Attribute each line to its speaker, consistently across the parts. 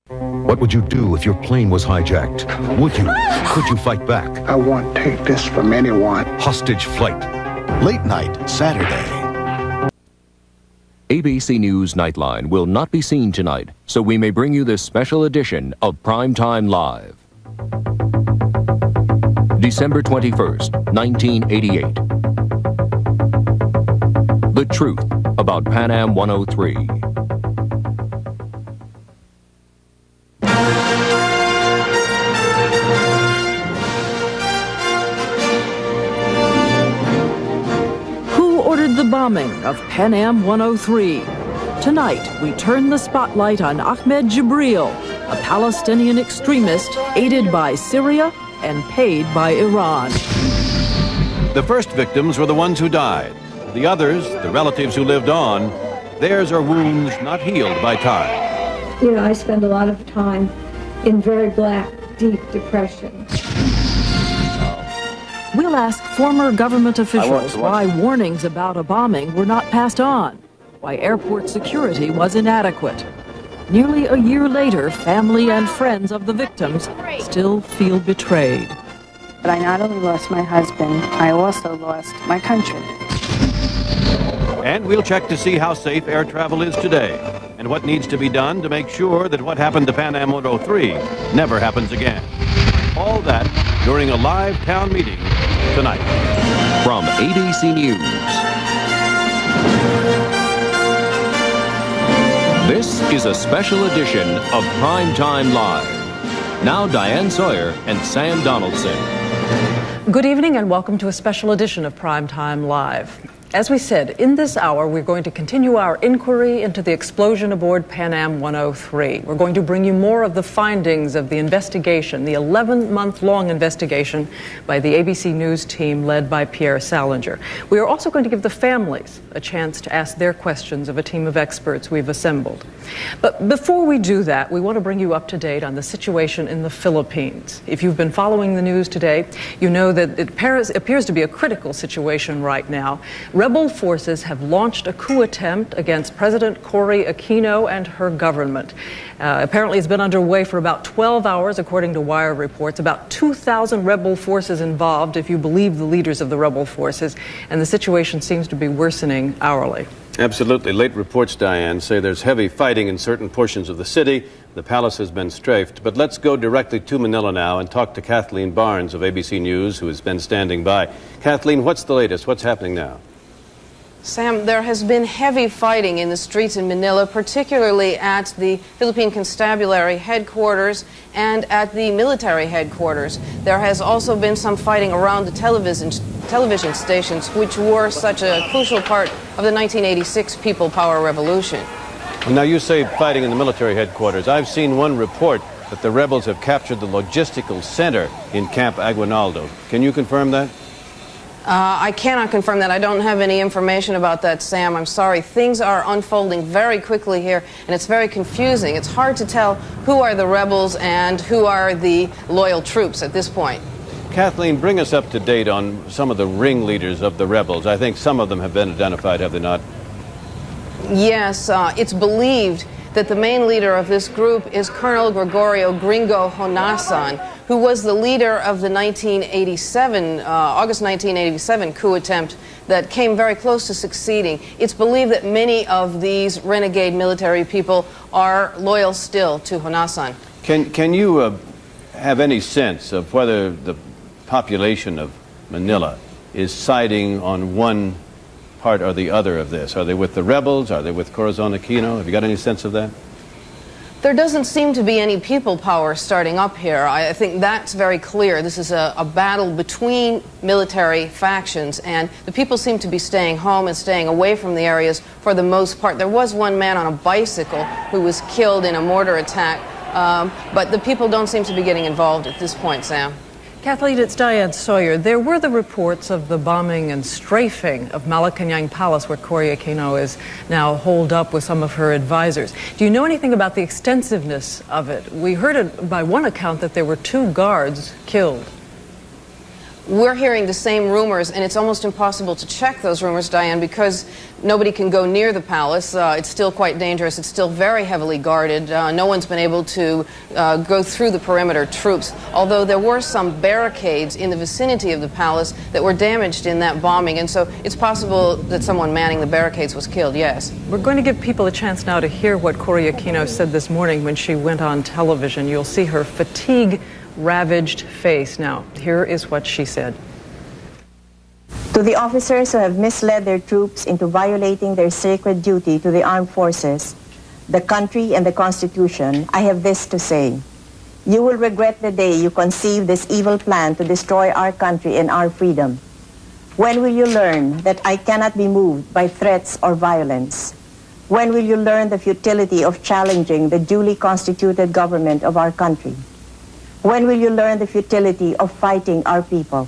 Speaker 1: What would you do if your plane was hijacked? Would you? Could you fight back?
Speaker 2: I won't take this from anyone.
Speaker 1: Hostage flight.
Speaker 3: Late night, Saturday.
Speaker 4: ABC News Nightline will not be seen tonight, so we may bring you this special edition of Primetime Live. December 21st, 1988. The truth about Pan Am 103.
Speaker 5: The bombing of Pan Am 103. Tonight, we turn the spotlight on Ahmed Jibril, a Palestinian extremist aided by Syria and paid by Iran.
Speaker 6: The first victims were the ones who died. The others, the relatives who lived on, theirs are wounds not healed by time.
Speaker 7: You know, I spend a lot of time in very black, deep depression.
Speaker 5: We'll ask former government officials why warnings about a bombing were not passed on, why airport security was inadequate. Nearly a year later, family and friends of the victims still feel betrayed.
Speaker 8: But I not only lost my husband, I also lost my country.
Speaker 6: And we'll check to see how safe air travel is today and what needs to be done to make sure that what happened to Pan Am 103 never happens again. All that during a live town meeting tonight.
Speaker 4: From ABC News. This is a special edition of Primetime Live. Now Diane Sawyer and Sam Donaldson.
Speaker 5: Good evening and welcome to a special edition of Primetime Live. As we said, in this hour, we're going to continue our inquiry into the explosion aboard Pan Am 103. We're going to bring you more of the findings of the investigation, the 11-month-long investigation by the ABC News team led by Pierre Salinger. We are also going to give the families a chance to ask their questions of a team of experts we've assembled. But before we do that, we want to bring you up to date on the situation in the Philippines. If you've been following the news today, you know that it appears to be a critical situation right now. Rebel forces have launched a coup attempt against President Cory Aquino and her government. Apparently, it's been underway for about 12 hours, according to wire reports. About 2,000 rebel forces involved, if you believe the leaders of the rebel forces, and the situation seems to be worsening hourly.
Speaker 6: Absolutely. Late reports, Diane, say there's heavy fighting in certain portions of the city. The palace has been strafed. But let's go directly to Manila now and talk to Kathleen Barnes of ABC News, who has been standing by. Kathleen, what's the latest? What's happening now?
Speaker 9: Sam, there has been heavy fighting in the streets in Manila, particularly at the Philippine Constabulary headquarters and at the military headquarters. There has also been some fighting around the television stations, which were such a crucial part of the 1986 People Power Revolution.
Speaker 6: Well, now you say fighting in the military headquarters. I've seen one report that the rebels have captured the logistical center in Camp Aguinaldo. Can you confirm that?
Speaker 9: I cannot confirm that. I don't have any information about that, Sam. I'm sorry. Things are unfolding very quickly here, and it's very confusing. It's hard to tell who are the rebels and who are the loyal troops at this point.
Speaker 6: Kathleen, bring us up to date on some of the ringleaders of the rebels. I think some of them have been identified, have they not?
Speaker 9: Yes, it's believed that the main leader of this group is Colonel Gregorio Gringo Honasan, who was the leader of the August 1987 coup attempt that came very close to succeeding. It's believed that many of these renegade military people are loyal still to Honasan.
Speaker 6: Can you have any sense of whether the population of Manila is siding on one part or the other of this? Are they with the rebels? Are they with Corazon Aquino? Have you got any sense of that?
Speaker 9: There doesn't seem to be any people power starting up here. I think that's very clear. This is a battle between military factions, and the people seem to be staying home and staying away from the areas for the most part. There was one man on a bicycle who was killed in a mortar attack, but the people don't seem to be getting involved at this point, Sam.
Speaker 5: Kathleen, it's Diane Sawyer. There were the reports of the bombing and strafing of Malacanang Palace, where Cory Aquino is now holed up with some of her advisors. Do you know anything about the extensiveness of it? We heard it by one account that there were 2 guards killed.
Speaker 9: we're hearing the same rumors, and it's almost impossible to check those rumors, Diane, because nobody can go near the palace. It's still quite dangerous. It's still very heavily guarded. No one's been able to go through the perimeter troops, although there were some barricades in the vicinity of the palace that were damaged in that bombing, and so it's possible that someone manning the barricades was killed, yes.
Speaker 5: We're going to give people a chance now to hear what Cory Aquino said this morning when she went on television. You'll see her fatigue-ravaged face. Now, here is what she said.
Speaker 10: To the officers who have misled their troops into violating their sacred duty to the armed forces, the country, and the Constitution, I have this to say. You will regret the day you conceived this evil plan to destroy our country and our freedom. When will you learn that I cannot be moved by threats or violence? When will you learn the futility of challenging the duly constituted government of our country? When will you learn the futility of fighting our people?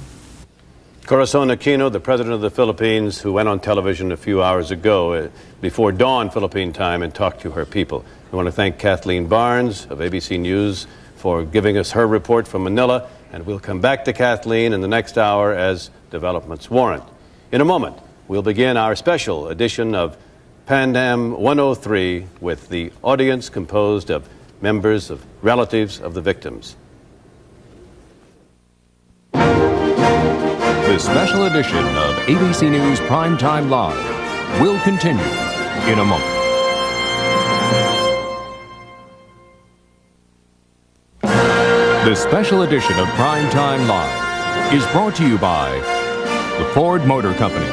Speaker 6: Corazon Aquino, the president of the Philippines, who went on television a few hours ago before dawn Philippine time and talked to her people. I want to thank Kathleen Barnes of ABC News for giving us her report from Manila, and we'll come back to Kathleen in the next hour as developments warrant. In a moment, we'll begin our special edition of Pan Am 103 with the audience composed of members of relatives of the victims.
Speaker 4: This special edition of ABC News Primetime Live will continue in a moment. This special edition of Primetime Live is brought to you by the Ford Motor Company.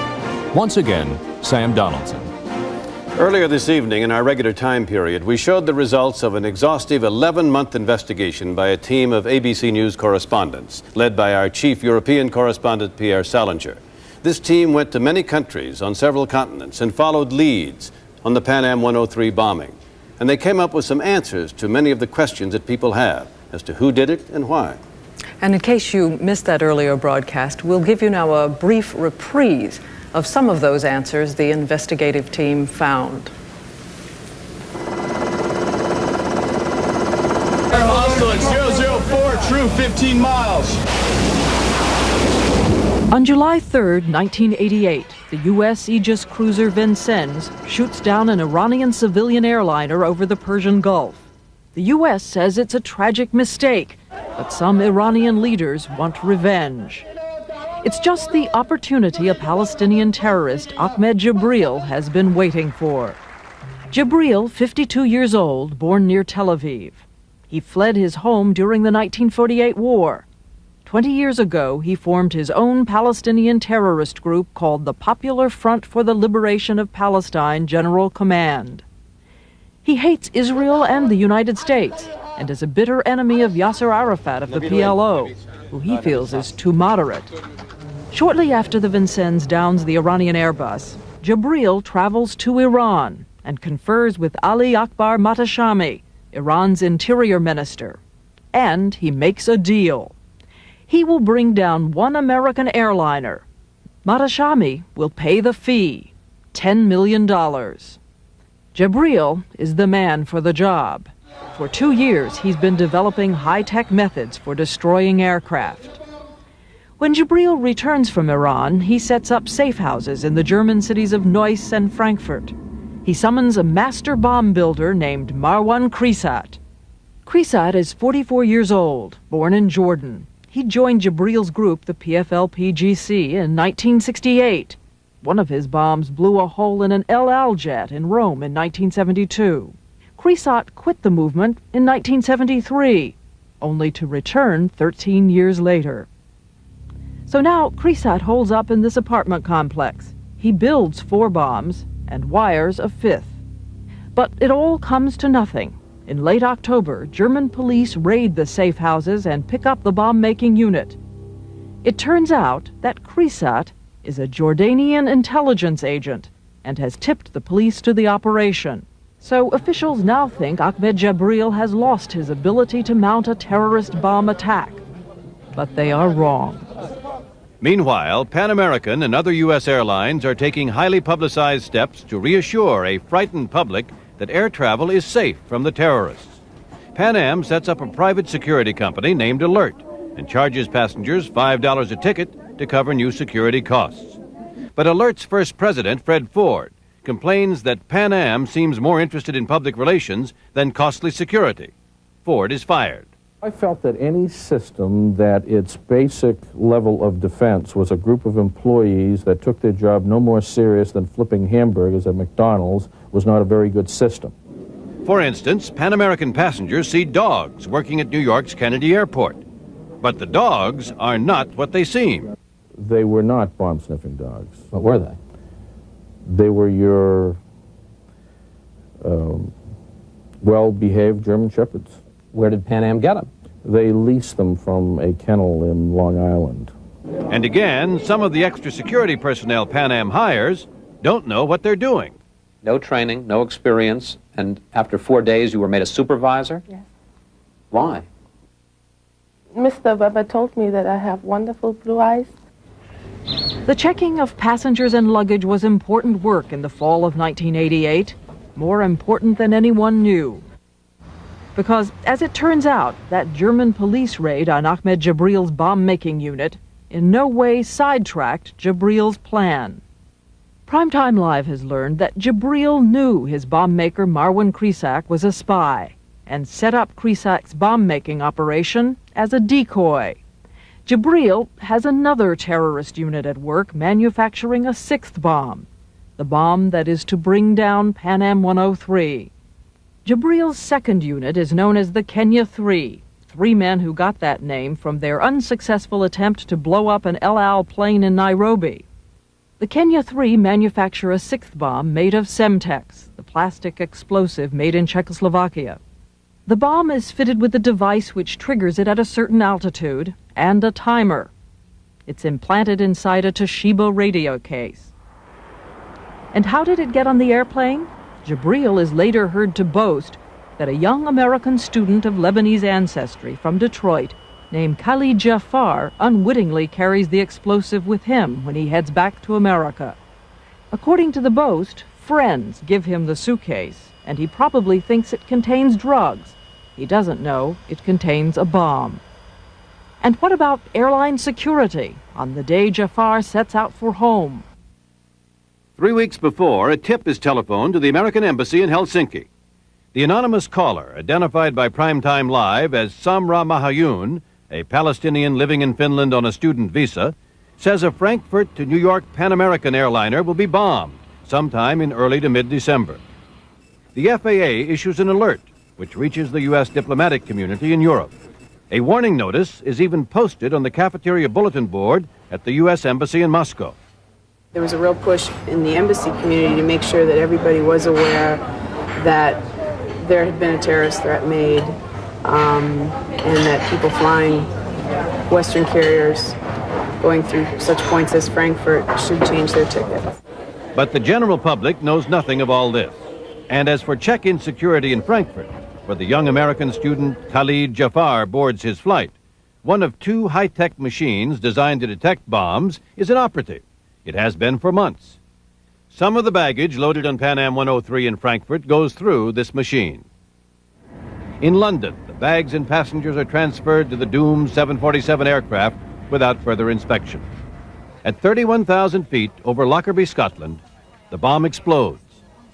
Speaker 4: Once again, Sam Donaldson.
Speaker 6: Earlier this evening, in our regular time period, we showed the results of an exhaustive 11-month investigation by a team of ABC News correspondents, led by our chief European correspondent, Pierre Salinger. This team went to many countries on several continents and followed leads on the Pan Am 103 bombing. And they came up with some answers to many of the questions that people have as to who did it and why.
Speaker 5: And in case you missed that earlier broadcast, we'll give you now a brief reprise of some of those answers the investigative team found.
Speaker 11: Hostile at 004, true 15 miles.
Speaker 5: On July 3rd, 1988, the U.S. Aegis cruiser Vincennes shoots down an Iranian civilian airliner over the Persian Gulf. The U.S. says it's a tragic mistake, but some Iranian leaders want revenge. It's just the opportunity a Palestinian terrorist, Ahmed Jibril, has been waiting for. Jibril, 52 years old, born near Tel Aviv. He fled his home during the 1948 war. 20 years ago, he formed his own Palestinian terrorist group called the Popular Front for the Liberation of Palestine General Command. He hates Israel and the United States, and is a bitter enemy of Yasser Arafat of the PLO, who he feels is too moderate. Shortly after the Vincennes downs the Iranian Airbus, Jibril travels to Iran and confers with Ali Akbar Matashami, Iran's interior minister. And he makes a deal. He will bring down one American airliner. Matashami will pay the fee, $10 million. Jibril is the man for the job. For 2 years, he's been developing high-tech methods for destroying aircraft. When Jibril returns from Iran, he sets up safe houses in the German cities of Neuss and Frankfurt. He summons a master bomb builder named Marwan Krisat. Krisat is 44 years old, born in Jordan. He joined Jibril's group, the PFLP-GC, in 1968. One of his bombs blew a hole in an El Al jet in Rome in 1972. Krisat quit the movement in 1973, only to return 13 years later. So now Krisat holds up in this apartment complex. He builds 4 bombs and wires a 5th. But it all comes to nothing. In late October, German police raid the safe houses and pick up the bomb-making unit. It turns out that Krisat is a Jordanian intelligence agent and has tipped the police to the operation. So officials now think Ahmed Jibril has lost his ability to mount a terrorist bomb attack. But they are wrong.
Speaker 6: Meanwhile, Pan American and other U.S. airlines are taking highly publicized steps to reassure a frightened public that air travel is safe from the terrorists. Pan Am sets up a private security company named Alert and charges passengers $5 a ticket to cover new security costs. But Alert's first president, Fred Ford, complains that Pan Am seems more interested in public relations than costly security. Ford is fired.
Speaker 12: I felt that any system that its basic level of defense was a group of employees that took their job no more serious than flipping hamburgers at McDonald's was not a very good system.
Speaker 6: For instance, Pan American passengers see dogs working at New York's Kennedy Airport. But the dogs are not what they seem.
Speaker 12: They were not bomb-sniffing dogs.
Speaker 13: What were they?
Speaker 12: They were your well-behaved German Shepherds.
Speaker 13: Where did Pan Am get them?
Speaker 12: They leased them from a kennel in Long Island.
Speaker 6: And again, some of the extra security personnel Pan Am hires don't know what they're doing.
Speaker 13: No training, no experience, and after 4 days you were made a supervisor?
Speaker 14: Yes.
Speaker 13: Why?
Speaker 14: Mr. Weber told me that I have wonderful blue eyes.
Speaker 5: The checking of passengers and luggage was important work in the fall of 1988, more important than anyone knew. Because, as it turns out, that German police raid on Ahmed Jabril's bomb-making unit in no way sidetracked Jabril's plan. Primetime Live has learned that Jabril knew his bomb maker Marwan Krisak was a spy and set up Krisak's bomb-making operation as a decoy. Jabril has another terrorist unit at work manufacturing a sixth bomb, the bomb that is to bring down Pan Am 103. Jabril's second unit is known as the Kenya 3, 3 men who got that name from their unsuccessful attempt to blow up an El Al plane in Nairobi. The Kenya 3 manufacture a sixth bomb made of Semtex, the plastic explosive made in Czechoslovakia. The bomb is fitted with a device which triggers it at a certain altitude and a timer. It's implanted inside a Toshiba radio case. And how did it get on the airplane? Jabril is later heard to boast that a young American student of Lebanese ancestry from Detroit named Khalid Jafar unwittingly carries the explosive with him when he heads back to America. According to the boast, friends give him the suitcase, and he probably thinks it contains drugs. He doesn't know it contains a bomb. And what about airline security on the day Jafar sets out for home?
Speaker 6: 3 weeks before, a tip is telephoned to the American Embassy in Helsinki. The anonymous caller, identified by Primetime Live as Samra Mahayun, a Palestinian living in Finland on a student visa, says a Frankfurt to New York Pan American airliner will be bombed sometime in early to mid-December. The FAA issues an alert, which reaches the U.S. diplomatic community in Europe. A warning notice is even posted on the cafeteria bulletin board at the U.S. Embassy in Moscow.
Speaker 8: There was a real push in the embassy community to make sure that everybody was aware that there had been a terrorist threat made, and that people flying Western carriers going through such points as Frankfurt should change their tickets.
Speaker 6: But the general public knows nothing of all this. And as for check-in security in Frankfurt, where the young American student Khalid Jafar boards his flight, one of 2 high-tech machines designed to detect bombs is inoperative. It has been for months. Some of the baggage loaded on Pan Am 103 in Frankfurt goes through this machine. In London, the bags and passengers are transferred to the doomed 747 aircraft without further inspection. At 31,000 feet over Lockerbie, Scotland, the bomb explodes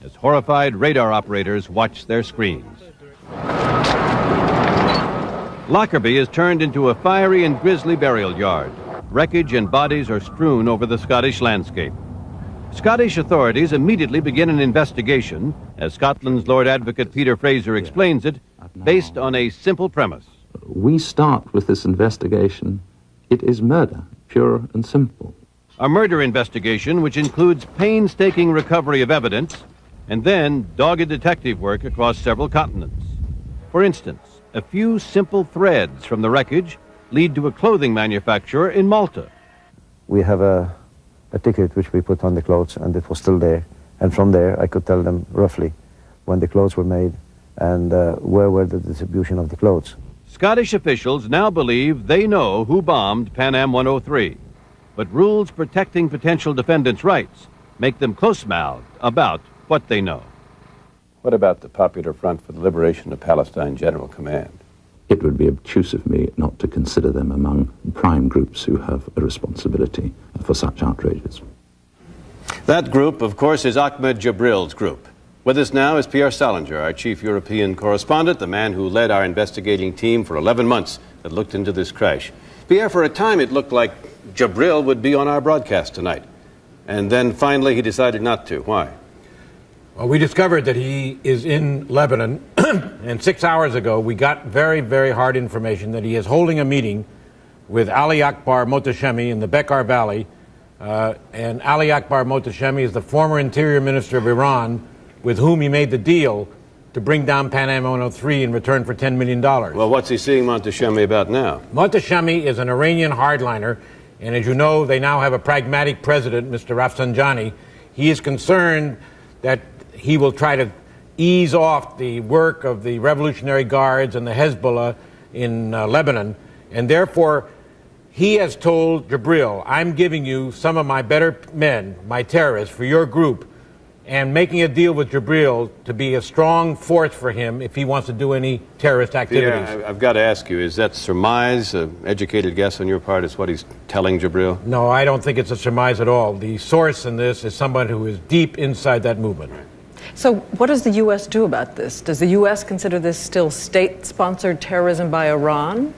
Speaker 6: as horrified radar operators watch their screens. Lockerbie is turned into a fiery and grisly burial yard. Wreckage and bodies are strewn over the Scottish landscape. Scottish authorities immediately begin an investigation, as Scotland's Lord Advocate Peter Fraser explains it, based on a simple premise.
Speaker 15: We start with this investigation. It is murder, pure and simple.
Speaker 6: A murder investigation which includes painstaking recovery of evidence and then dogged detective work across several continents. For instance, a few simple threads from the wreckage lead to a clothing manufacturer in Malta.
Speaker 16: We have a ticket which we put on the clothes, and it was still there. And from there, I could tell them roughly when the clothes were made and where were the distribution of the clothes.
Speaker 6: Scottish officials now believe they know who bombed Pan Am 103, but rules protecting potential defendants' rights make them close-mouthed about what they know.
Speaker 17: What about the Popular Front for the Liberation of Palestine General Command?
Speaker 15: it would be obtuse of me not to consider them among prime groups who have a responsibility for such outrages.
Speaker 6: That group, of course, is Ahmed Jibril's group. With us now is Pierre Salinger, our chief European correspondent, the man who led our investigating team for 11 months that looked into this crash. Pierre, for a time it looked like Jibril would be on our broadcast tonight. And then finally he decided not to. Why?
Speaker 17: Well, we discovered that he is in Lebanon, and 6 hours ago we got very, very hard information that he is holding a meeting with Ali Akbar Motashemi in the Bekaa Valley. And Ali Akbar Motashemi is the former Interior Minister of Iran, with whom he made the deal to bring down Pan Am 103 in return for $10 million.
Speaker 6: Well, what's he seeing Motashemi about now?
Speaker 17: Motashemi is an Iranian hardliner, and as you know, they now have a pragmatic president, Mr. Rafsanjani. He is concerned that he will try to ease off the work of the Revolutionary Guards and the Hezbollah in Lebanon, and therefore he has told Jibril, I'm giving you some of my better men, my terrorists, for your group, and making a deal with Jibril to be a strong force for him if he wants to do any terrorist activities.
Speaker 6: Yeah, I've got to ask you, is that surmise, an educated guess on your part, is what he's telling Jibril?
Speaker 17: No, I don't think it's a surmise at all. The source in this is someone who is deep inside that movement.
Speaker 5: So what does the U.S. do about this? Does the U.S. consider this still state-sponsored terrorism by Iran?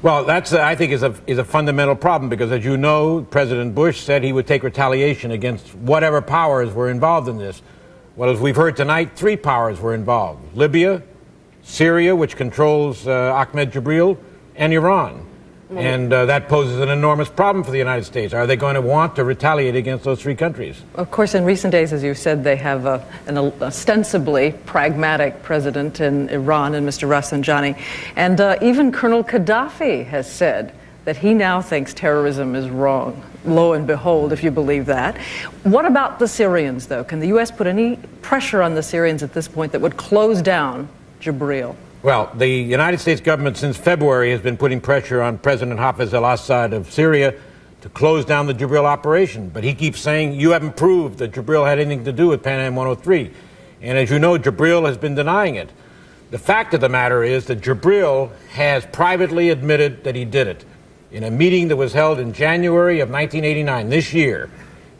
Speaker 17: Well, that's, I think, is a fundamental problem, because, as you know, President Bush said he would take retaliation against whatever powers were involved in this. Well, as we've heard tonight, 3 powers were involved: Libya, Syria, which controls Ahmed Jibril, and Iran. And that poses an enormous problem for the United States. Are they going to want to retaliate against those 3 countries?
Speaker 5: Of course, in recent days, as you said, they have an ostensibly pragmatic president in Iran, and Mr. Rafsanjani. And even Colonel Gaddafi has said that he now thinks terrorism is wrong. Lo and behold, if you believe that. What about the Syrians, though? Can the U.S. put any pressure on the Syrians at this point that would close down Jibril?
Speaker 17: Well, the United States government since February has been putting pressure on President Hafez al-Assad of Syria to close down the Jibril operation. But he keeps saying, you haven't proved that Jibril had anything to do with Pan Am 103. And as you know, Jibril has been denying it. The fact of the matter is that Jibril has privately admitted that he did it. In a meeting that was held in January of 1989, this year,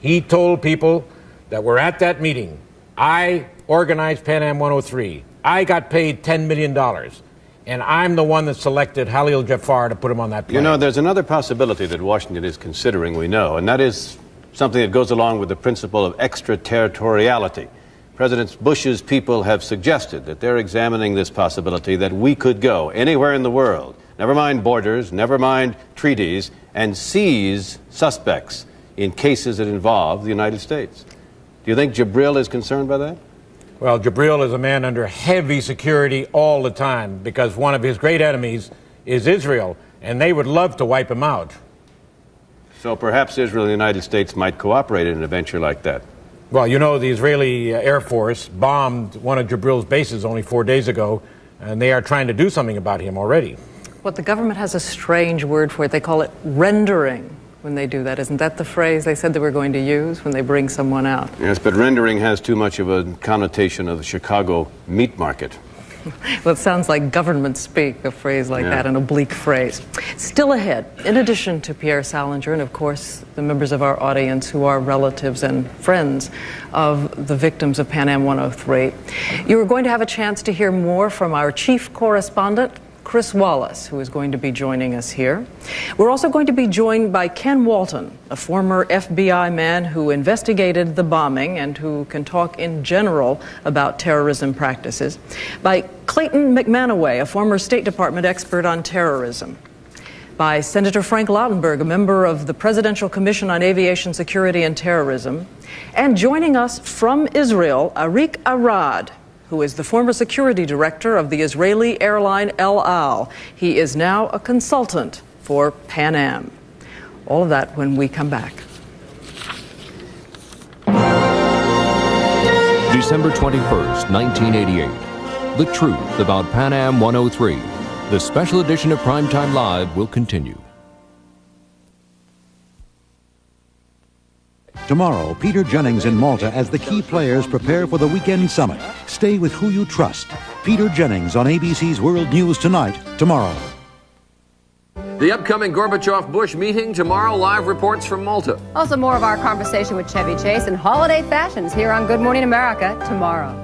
Speaker 17: he told people that were at that meeting, I organized Pan Am 103. I got paid $10 million, and I'm the one that selected Khalil Jafar to put him on that plane.
Speaker 6: You know, there's another possibility that Washington is considering, we know, and that is something that goes along with the principle of extraterritoriality. President Bush's people have suggested that they're examining this possibility that we could go anywhere in the world, never mind borders, never mind treaties, and seize suspects in cases that involve the United States. Do you think Jibril is concerned by that?
Speaker 17: Well, Jibril is a man under heavy security all the time, because one of his great enemies is Israel, and they would love to wipe him out.
Speaker 6: So perhaps Israel and the United States might cooperate in an adventure like that.
Speaker 17: Well, you know, the Israeli Air Force bombed one of Jibril's bases only 4 days ago, and they are trying to do something about him already.
Speaker 5: What the government has a strange word for it. They call it rendering when they do that. Isn't that the phrase they said they were going to use when they bring someone out?
Speaker 6: Yes, but rendering has too much of a connotation of the Chicago meat market.
Speaker 5: Well, it sounds like government speak, a phrase like that, an oblique phrase. Still ahead, in addition to Pierre Salinger and, of course, the members of our audience who are relatives and friends of the victims of Pan Am 103, you are going to have a chance to hear more from our chief correspondent, Chris Wallace, who is going to be joining us here. We're also going to be joined by Ken Walton, a former FBI man who investigated the bombing and who can talk in general about terrorism practices, by Clayton McManaway, a former State Department expert on terrorism, by Senator Frank Lautenberg, a member of the Presidential Commission on Aviation Security and Terrorism, and joining us from Israel, Arik Arad, who is the former security director of the Israeli airline El Al. He is now a consultant for Pan Am. All of that when we come back.
Speaker 4: December 21st, 1988. The truth about Pan Am 103. The special edition of Primetime Live will continue.
Speaker 18: Tomorrow, Peter Jennings in Malta as the key players prepare for the weekend summit. Stay with who you trust. Peter Jennings on ABC's World News Tonight, tomorrow.
Speaker 19: The upcoming Gorbachev-Bush meeting tomorrow, live reports from Malta.
Speaker 20: Also more of our conversation with Chevy Chase and holiday fashions here on Good Morning America tomorrow.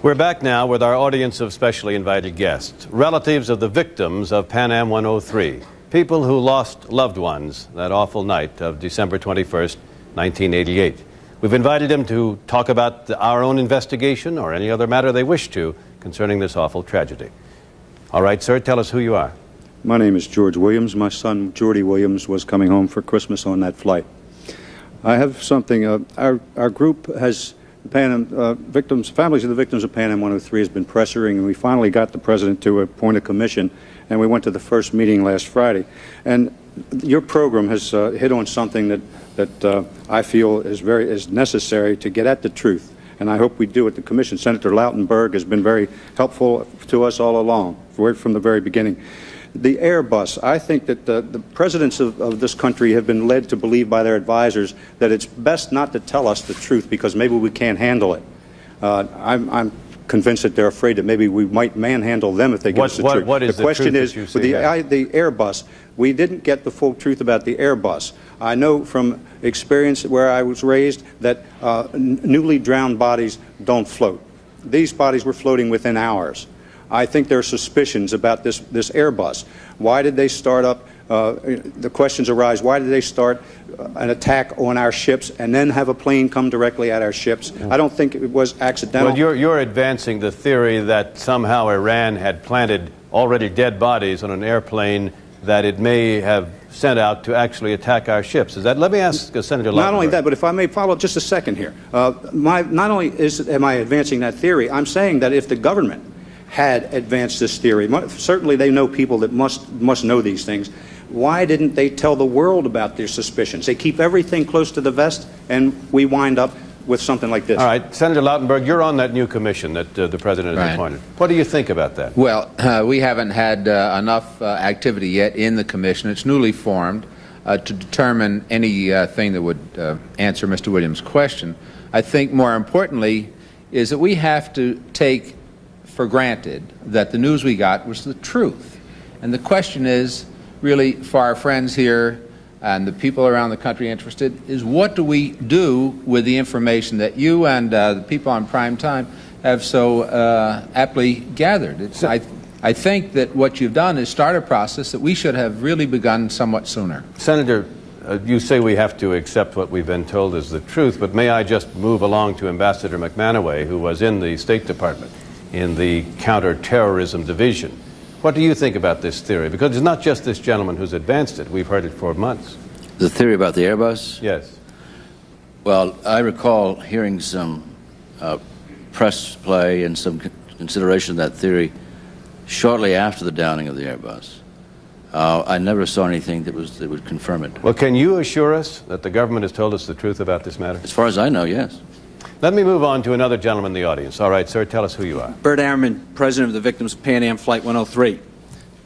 Speaker 6: We're back now with our audience of specially invited guests, relatives of the victims of Pan Am 103, people who lost loved ones that awful night of December 21st, 1988. We've invited them to talk about our own investigation or any other matter they wish to concerning this awful tragedy. All right, sir, tell us who you are.
Speaker 21: My name is George Williams. My son, Jordy Williams, was coming home for Christmas on that flight. I have something. Our group has families of the victims of Pan Am 103 has been pressuring, and we finally got the president to appoint a commission, and we went to the first meeting last Friday. And your program has hit on something that I feel is necessary to get at the truth. And I hope we do at the commission. Senator Lautenberg has been very helpful to us all along, from the very beginning. The Airbus, I think that the presidents of this country have been led to believe by their advisors that it's best not to tell us the truth because maybe we can't handle it. I'm convinced that they're afraid that maybe we might manhandle them if they give us the truth.
Speaker 6: What is
Speaker 21: the question
Speaker 6: truth
Speaker 21: is,
Speaker 6: that you
Speaker 21: with
Speaker 6: see
Speaker 21: the Airbus, we didn't get the full truth about the Airbus. I know from experience where I was raised that newly drowned bodies don't float. These bodies were floating within hours. I think there are suspicions about this Airbus. Why did they start up? The questions arise, why did they start an attack on our ships and then have a plane come directly at our ships? I don't think it was accidental.
Speaker 6: Well, you're advancing the theory that somehow Iran had planted already dead bodies on an airplane that it may have sent out to actually attack our ships. Is that? Let me ask Senator Lautenberg.
Speaker 21: Not only that, but if I may follow just a second here. Not only am I advancing that theory, I'm saying that if the government had advanced this theory, certainly they know people that must know these things, why didn't they tell the world about their suspicions? They keep everything close to the vest, and we wind up with something like this.
Speaker 6: All right, Senator Lautenberg, you're on that new commission that the president has appointed. What do you think about that?
Speaker 22: Well, we haven't had enough activity yet in the commission. It's newly formed to determine anything that would answer Mr. Williams' question. I think more importantly is that we have to take for granted that the news we got was the truth. And the question is, really, for our friends here and the people around the country interested, is what do we do with the information that you and the people on Primetime have so aptly gathered? I think that what you've done is start a process that we should have really begun somewhat sooner.
Speaker 6: Senator, you say we have to accept what we've been told is the truth, but may I just move along to Ambassador McManaway, who was in the State Department in the counterterrorism division. What do you think about this theory? Because it's not just this gentleman who's advanced it. We've heard it for months.
Speaker 23: The theory about the Airbus?
Speaker 6: Yes.
Speaker 23: Well, I recall hearing some press play and some consideration of that theory shortly after the downing of the Airbus. I never saw anything that would confirm it.
Speaker 6: Well, can you assure us that the government has told us the truth about this matter?
Speaker 23: As far as I know, yes.
Speaker 6: Let me move on to another gentleman in the audience. All right, sir, tell us who you are.
Speaker 24: Bert Ammerman, president of the victims of Pan Am Flight 103.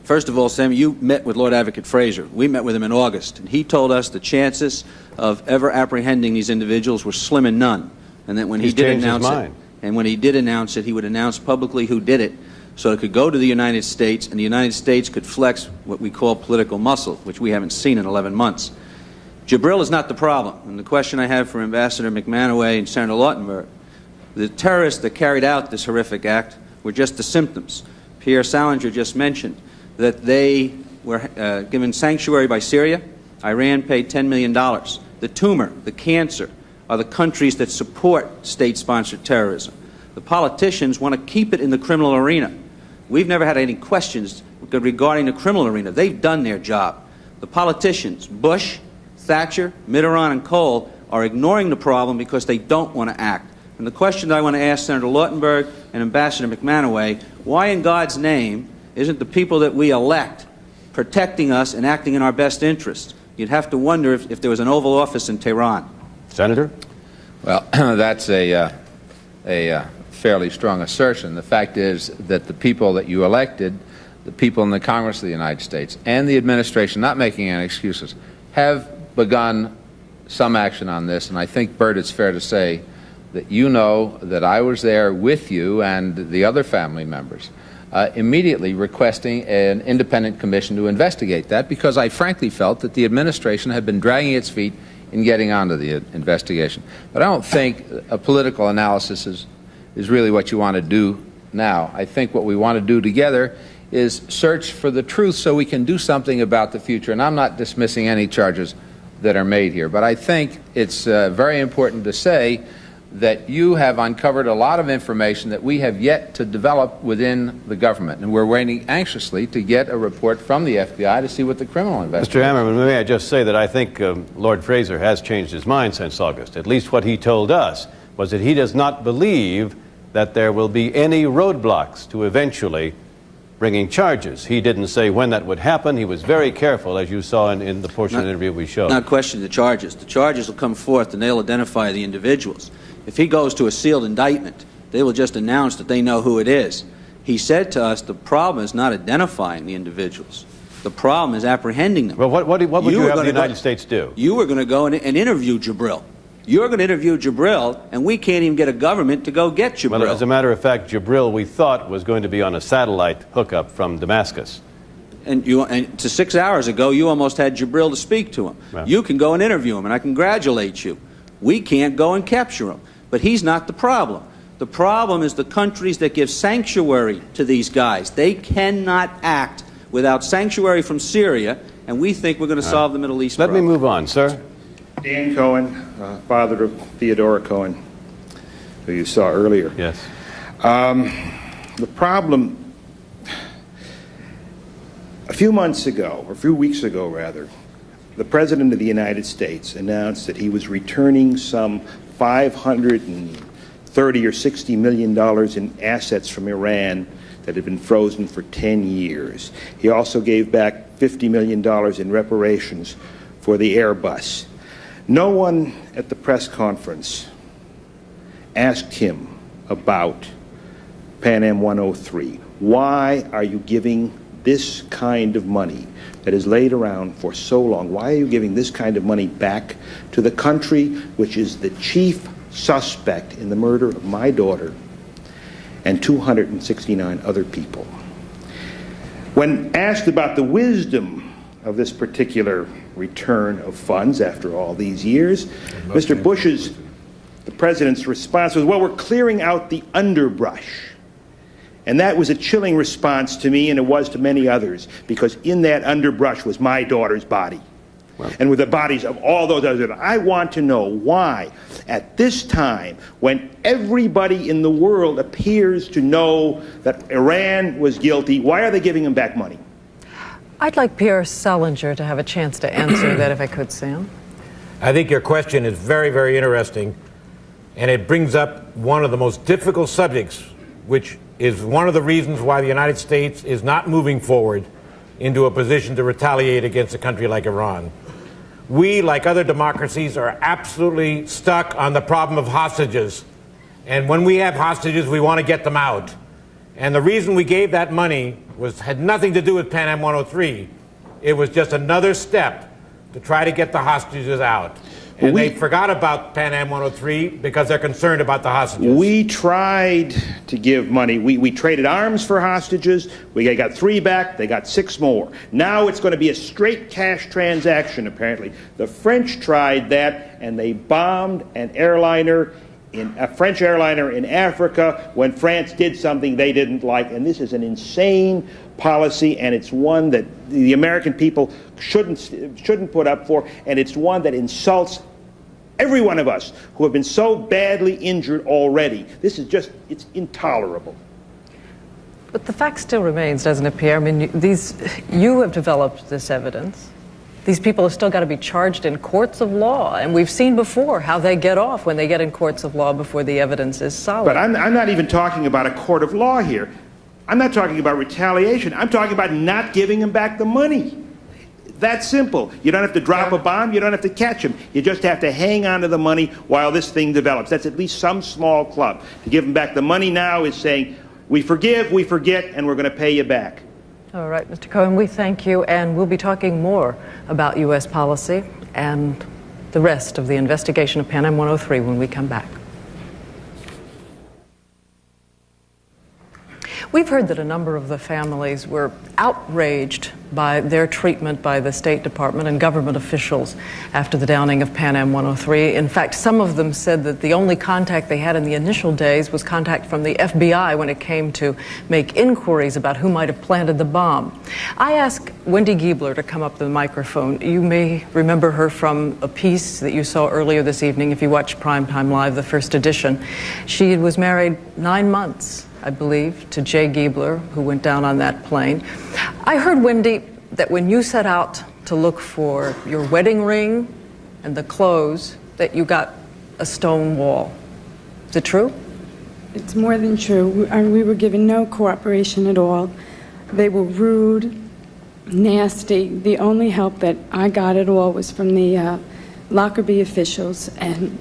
Speaker 24: First of all, Sam, you met with Lord Advocate Fraser. We met with him in August, and he told us the chances of ever apprehending these individuals were slim and none, and that when he did announce it, he would announce publicly who did it, so it could go to the United States, and the United States could flex what we call political muscle, which we haven't seen in 11 months. Jabril is not the problem, and the question I have for Ambassador McManaway and Senator Lautenberg, the terrorists that carried out this horrific act were just the symptoms. Pierre Salinger just mentioned that they were given sanctuary by Syria. Iran paid $10 million. The tumor, the cancer, are the countries that support state-sponsored terrorism. The politicians want to keep it in the criminal arena. We've never had any questions regarding the criminal arena. They've done their job. The politicians, Bush, Thatcher, Mitterrand, and Kohl, are ignoring the problem because they don't want to act. And the question that I want to ask Senator Lautenberg and Ambassador McManaway, why in God's name isn't the people that we elect protecting us and acting in our best interest? You'd have to wonder if there was an Oval Office in Tehran.
Speaker 6: Senator?
Speaker 22: Well, that's a fairly strong assertion. The fact is that the people that you elected, the people in the Congress of the United States, and the administration, not making any excuses, have begun some action on this, and I think, Bert, it's fair to say that you know that I was there with you and the other family members, immediately requesting an independent commission to investigate that, because I frankly felt that the administration had been dragging its feet in getting onto the investigation. But I don't think a political analysis is really what you want to do now. I think what we want to do together is search for the truth so we can do something about the future. And I'm not dismissing any charges that are made here, but I think it's very important to say that you have uncovered a lot of information that we have yet to develop within the government, and we're waiting anxiously to get a report from the FBI to see what the criminal investigation.
Speaker 6: Mr. Ammerman, may I just say that I think Lord Fraser has changed his mind since August. At least what he told us was that he does not believe that there will be any roadblocks to eventually bringing charges. He didn't say when that would happen. He was very careful, as you saw in the portion of the interview we showed.
Speaker 24: Not questioning the charges. The charges will come forth and they'll identify the individuals. If he goes to a sealed indictment, they will just announce that they know who it is. He said to us the problem is not identifying the individuals. The problem is apprehending them.
Speaker 6: Well, what would you have the United States do?
Speaker 24: You were going to go and interview Jabril. You're going to interview Jabril, and we can't even get a government to go get Jabril.
Speaker 6: Well, as a matter of fact, Jabril, we thought, was going to be on a satellite hookup from Damascus.
Speaker 24: And to 6 hours ago, you almost had Jabril to speak to him.
Speaker 6: Well,
Speaker 24: you can go and interview him, and I congratulate you. We can't go and capture him. But he's not the problem. The problem is the countries that give sanctuary to these guys. They cannot act without sanctuary from Syria, and we think we're going to solve the Middle East problem.
Speaker 6: Let me move on, sir.
Speaker 1: Dan Cohen, father of Theodora Cohen, who you saw earlier.
Speaker 6: Yes.
Speaker 1: The problem, a few months ago, or a few weeks ago rather, the President of the United States announced that he was returning some $530 or $60 million in assets from Iran that had been frozen for 10 years. He also gave back $50 million in reparations for the Airbus. No one at the press conference asked him about Pan Am 103. Why are you giving this kind of money that is laid around for so long? Why are you giving this kind of money back to the country which is the chief suspect in the murder of my daughter and 269 other people? When asked about the wisdom of this particular return of funds after all these years, Mr. Bush's, the president's response was, well, we're clearing out the underbrush. And that was a chilling response to me, and it was to many others, because in that underbrush was my daughter's body. And with the bodies of all those others. I want to know why, at this time, when everybody in the world appears to know that Iran was guilty, why are they giving him back money?
Speaker 5: I'd like Pierre Salinger to have a chance to answer that, if I could, Sam.
Speaker 17: I think your question is very, very interesting, and it brings up one of the most difficult subjects, which is one of the reasons why the United States is not moving forward into a position to retaliate against a country like Iran. We, like other democracies, are absolutely stuck on the problem of hostages. And when we have hostages, we want to get them out. And the reason we gave that money had nothing to do with Pan Am 103. It was just another step to try to get the hostages out. And they forgot about Pan Am 103 because they're concerned about the hostages.
Speaker 1: We tried to give money. We traded arms for hostages. We got 3 back. They got 6 more. Now it's going to be a straight cash transaction, apparently. The French tried that, and they bombed a French airliner in Africa when France did something they didn't like. And this is an insane policy, and it's one that the American people shouldn't put up for, and it's one that insults every one of us who have been so badly injured already. This is just, it's intolerable.
Speaker 5: But the fact still remains, doesn't it, Pierre? I mean, you have developed this evidence. These people have still got to be charged in courts of law, and we've seen before how they get off when they get in courts of law before the evidence is solid.
Speaker 1: But I'm not even talking about a court of law here. I'm not talking about retaliation. I'm talking about not giving them back the money. That simple. You don't have to drop a bomb. You don't have to catch them. You just have to hang on to the money while this thing develops. That's at least some small club. To give them back the money now is saying, we forgive, we forget, and we're going to pay you back.
Speaker 5: All right, Mr. Cohen, we thank you, and we'll be talking more about U.S. policy and the rest of the investigation of Pan Am 103 when we come back. We've heard that a number of the families were outraged by their treatment by the State Department and government officials after the downing of Pan Am 103. In fact, some of them said that the only contact they had in the initial days was contact from the FBI when it came to make inquiries about who might have planted the bomb. I asked Wendy Giebler to come up to the microphone. You may remember her from a piece that you saw earlier this evening if you watched Primetime Live, the first edition. She was married 9 months, I believe, to Jay Giebler, who went down on that plane. I heard, Wendy, that when you set out to look for your wedding ring and the clothes, that you got a stone wall. Is it true?
Speaker 2: It's more than true. We were given no cooperation at all. They were rude, nasty. The only help that I got at all was from the Lockerbie officials, and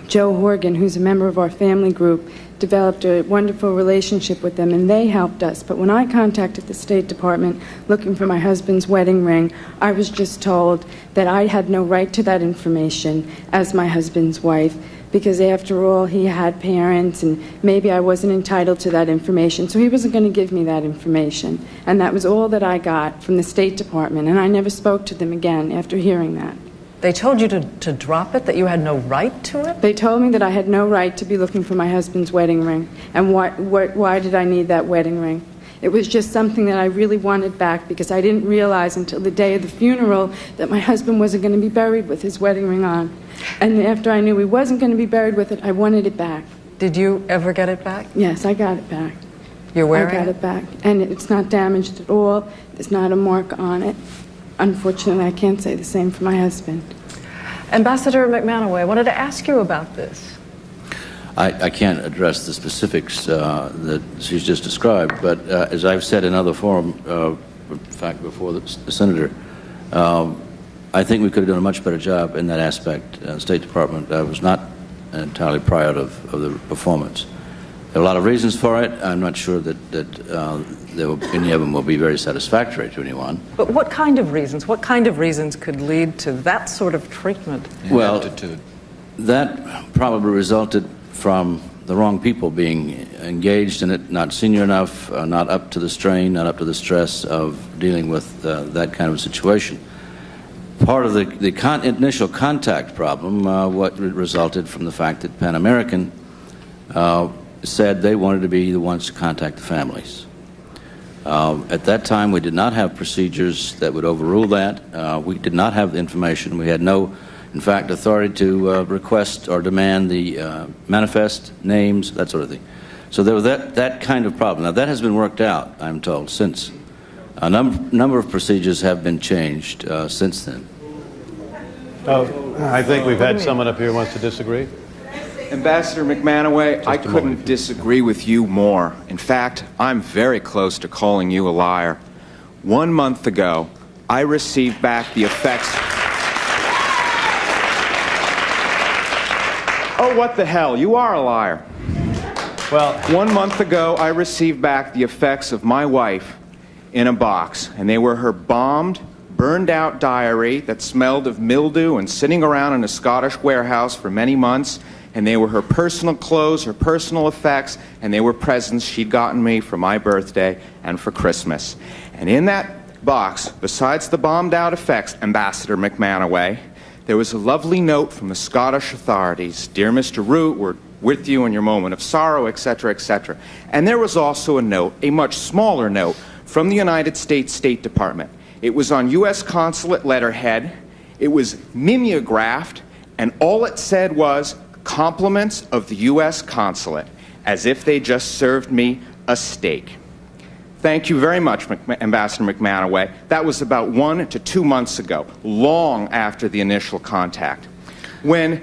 Speaker 2: Joe Horgan, who's a member of our family group, developed a wonderful relationship with them, and they helped us. But when I contacted the State Department looking for my husband's wedding ring, I was just told that I had no right to that information as my husband's wife, because after all, he had parents, and maybe I wasn't entitled to that information, so he wasn't going to give me that information. And that was all that I got from the State Department, and I never spoke to them again after hearing that.
Speaker 5: They told you to drop it, that you had no right to it?
Speaker 2: They told me that I had no right to be looking for my husband's wedding ring. And why did I need that wedding ring? It was just something that I really wanted back, because I didn't realize until the day of the funeral that my husband wasn't going to be buried with his wedding ring on. And after I knew he wasn't going to be buried with it, I wanted it back.
Speaker 5: Did you ever get it back?
Speaker 2: Yes, I got it back.
Speaker 5: You're wearing it?
Speaker 2: I got it back. And it's not damaged at all. There's not a mark on it. Unfortunately, I can't say the same for my husband.
Speaker 5: Ambassador McManaway, I wanted to ask you about this.
Speaker 23: I can't address the specifics that she's just described, but as I've said in other forum, in fact before the Senator, I think we could have done a much better job in that aspect. State Department was not entirely proud of the performance. There are a lot of reasons for it. I'm not sure that any of them will be very satisfactory to anyone.
Speaker 5: But what kind of reasons? What kind of reasons could lead to that sort of treatment?
Speaker 23: Well, that probably resulted from the wrong people being engaged in it, not senior enough, not up to the strain, not up to the stress of dealing with that kind of situation. Part of the initial contact problem, what resulted from the fact that Pan American said they wanted to be the ones to contact the families. At that time, we did not have procedures that would overrule that. We did not have the information. We had no, in fact, authority to request or demand the manifest names, that sort of thing. So there was that kind of problem. Now, that has been worked out, I'm told, since. A number of procedures have been changed since then.
Speaker 6: I think we've had someone up here who wants to disagree.
Speaker 3: Ambassador McManaway, I couldn't disagree with you more. In fact, I'm very close to calling you a liar. 1 month ago, I received back the effects... Oh, what the hell? You are a liar. Well, 1 month ago, I received back the effects of my wife in a box, and they were her bombed, burned-out diary that smelled of mildew and sitting around in a Scottish warehouse for many months, and they were her personal clothes, her personal effects, and they were presents she'd gotten me for my birthday and for Christmas. And in that box, besides the bombed-out effects, Ambassador McManaway, there was a lovely note from the Scottish authorities. Dear Mr. Root, we're with you in your moment of sorrow, etc., etc. And there was also a note, a much smaller note, from the United States State Department. It was on U.S. consulate letterhead. It was mimeographed, and all it said was, compliments of the U.S. consulate, as if they just served me a steak. Thank you very much, Ambassador McManaway. That was about 1 to 2 months ago, long after the initial contact. When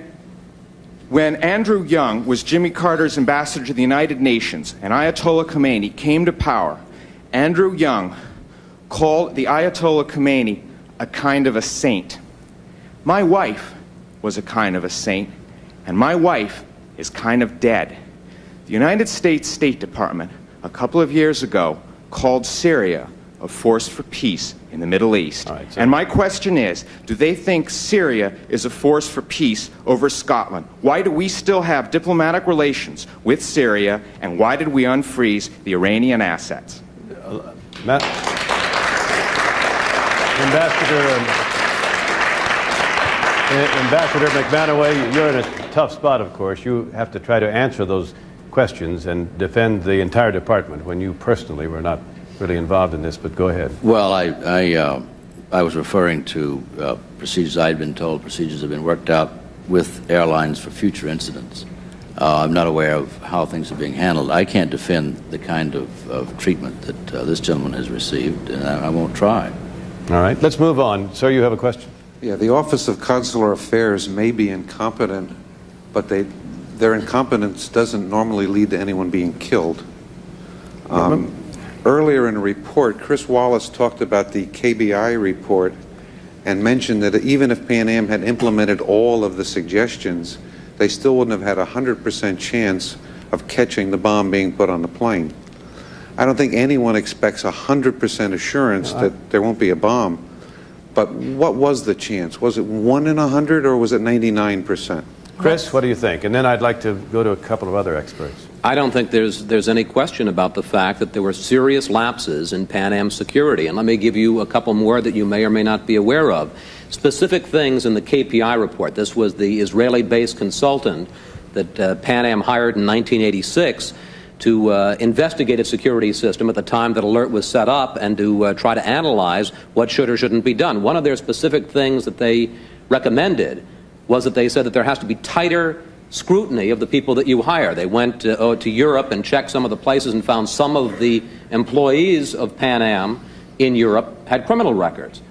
Speaker 3: Andrew Young was Jimmy Carter's ambassador to the United Nations and Ayatollah Khomeini came to power, Andrew Young called the Ayatollah Khomeini a kind of a saint. My wife was a kind of a saint, and my wife is kind of dead. The United States State Department, a couple of years ago, called Syria a force for peace in the Middle East. And my question is, do they think Syria is a force for peace over Scotland? Why do we still have diplomatic relations with Syria, and why did we unfreeze the Iranian assets?
Speaker 6: Ambassador McManaway, you're in a tough spot, of course. You have to try to answer those questions and defend the entire department when you personally were not really involved in this, but go ahead.
Speaker 23: Well, I was referring to procedures. I had been told procedures have been worked out with airlines for future incidents. I'm not aware of how things are being handled. I can't defend the kind of treatment that this gentleman has received, and I won't try.
Speaker 6: All right, let's move on. Sir, you have a question?
Speaker 7: Yeah, the Office of Consular Affairs may be incompetent, but their incompetence doesn't normally lead to anyone being killed. Earlier in a report, Chris Wallace talked about the KBI report and mentioned that even if Pan Am had implemented all of the suggestions, they still wouldn't have had a 100% chance of catching the bomb being put on the plane. I don't think anyone expects 100% assurance that there won't be a bomb. But what was the chance? Was it 1 in 100 or was it 99%?
Speaker 6: Chris, what do you think? And then I'd like to go to a couple of other experts.
Speaker 13: I don't think there's any question about the fact that there were serious lapses in Pan Am security. And let me give you a couple more that you may or may not be aware of. Specific things in the KPI report. This was the Israeli-based consultant that Pan Am hired in 1986 to investigate its security system at the time that alert was set up and to try to analyze what should or shouldn't be done. One of their specific things that they recommended was that they said that there has to be tighter scrutiny of the people that you hire. They went to Europe and checked some of the places and found some of the employees of Pan Am in Europe had criminal records.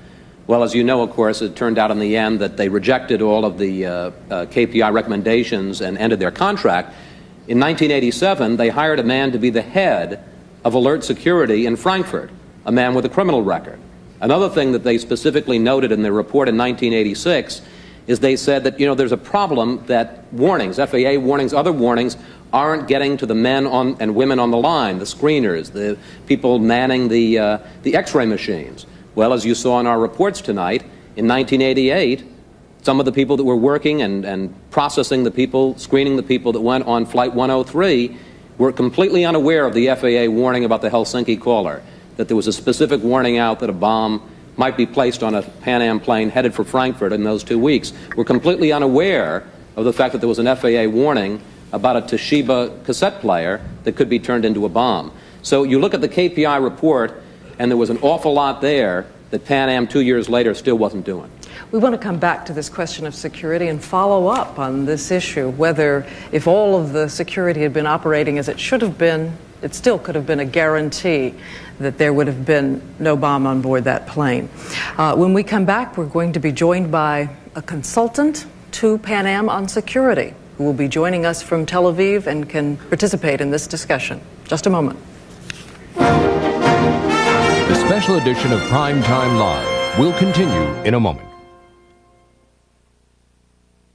Speaker 13: Well, as you know, of course, it turned out in the end that they rejected all of the KPI recommendations and ended their contract. In 1987, they hired a man to be the head of alert security in Frankfurt, a man with a criminal record. Another thing that they specifically noted in their report in 1986 is they said that, there's a problem that warnings, FAA warnings, other warnings, aren't getting to the men and women on the line, the screeners, the people manning the X-ray machines. Well, as you saw in our reports tonight, in 1988, some of the people that were working and processing the people, screening the people that went on Flight 103 were completely unaware of the FAA warning about the Helsinki caller, that there was a specific warning out that a bomb might be placed on a Pan Am plane headed for Frankfurt in those 2 weeks. We're completely unaware of the fact that there was an FAA warning about a Toshiba cassette player that could be turned into a bomb. So you look at the KPI report, and there was an awful lot there that Pan Am 2 years later still wasn't doing.
Speaker 5: We want to come back to this question of security and follow up on this issue, whether if all of the security had been operating as it should have been, it still could have been a guarantee that there would have been no bomb on board that plane. When we come back, we're going to be joined by a consultant to Pan Am on security, who will be joining us from Tel Aviv and can participate in this discussion. Just a moment.
Speaker 4: The special edition of Primetime Live will continue in a moment.